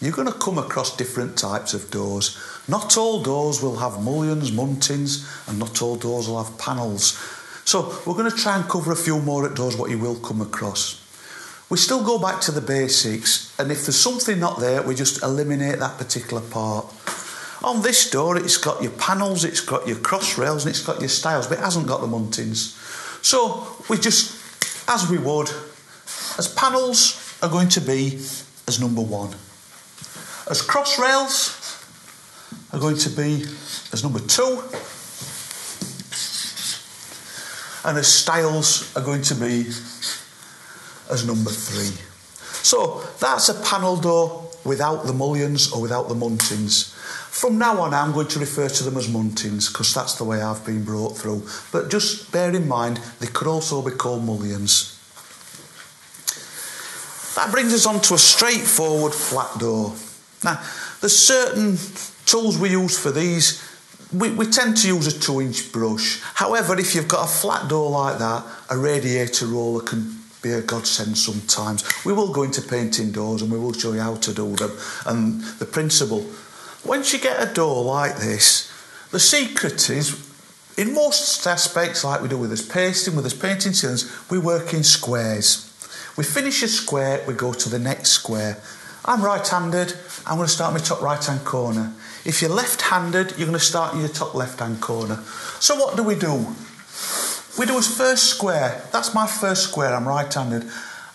you're going to come across different types of doors. Not all doors will have mullions, muntins, and not all doors will have panels. So we're going to try and cover a few more at doors what you will come across. We still go back to the basics, and if there's something not there, we just eliminate that particular part. On this door, it's got your panels, it's got your cross rails, and it's got your stiles, but it hasn't got the muntins. So we just, as we would, as panels are going to be as number 1. As cross rails are going to be as number 2. And as stiles are going to be as number 3. So that's a panel door without the mullions or without the muntins. From now on, I'm going to refer to them as muntins because that's the way I've been brought through. But just bear in mind, they could also be called mullions. That brings us on to a straightforward flat door. Now, there's certain tools we use for these. We tend to use a 2-inch brush. However, if you've got a flat door like that, a radiator roller can be a godsend sometimes. We will go into painting doors and we will show you how to do them and the principle. Once you get a door like this, the secret is, in most aspects like we do with this pasting, with this painting ceilings, we work in squares. We finish a square, we go to the next square. I'm right-handed, I'm going to start in my top right-hand corner. If you're left-handed, you're going to start in your top left-hand corner. So what do? We do a first square. That's my first square, I'm right-handed.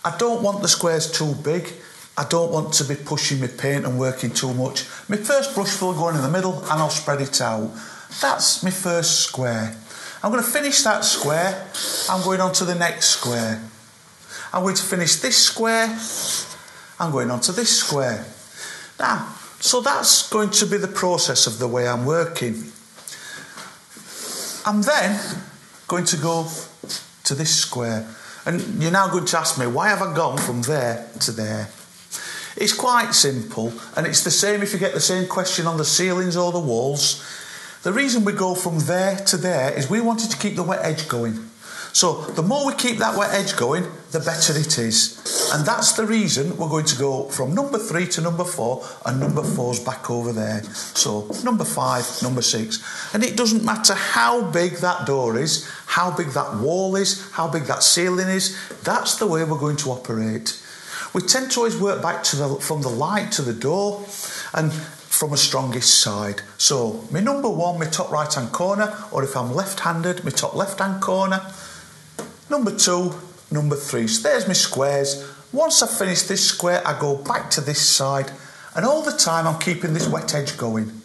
I don't want the squares too big. I don't want to be pushing my paint and working too much. My first brush will go in the middle and I'll spread it out. That's my first square. I'm going to finish that square. I'm going on to the next square. I'm going to finish this square. I'm going on to this square. Now, so that's going to be the process of the way I'm working. I'm then going to go to this square. And you're now going to ask me, why have I gone from there to there? It's quite simple, and it's the same if you get the same question on the ceilings or the walls. The reason we go from there to there is we wanted to keep the wet edge going. So the more we keep that wet edge going, the better it is. And that's the reason we're going to go from number 3 to number 4, and number 4's back over there. So number 5, number 6. And it doesn't matter how big that door is, how big that wall is, how big that ceiling is, that's the way we're going to operate. We tend to always work back to from the light to the door and from a strongest side. So my number 1, my top right hand corner, or if I'm left-handed, my top left hand corner. Number 2, number 3. So there's my squares. Once I've finished this square, I go back to this side, and all the time I'm keeping this wet edge going.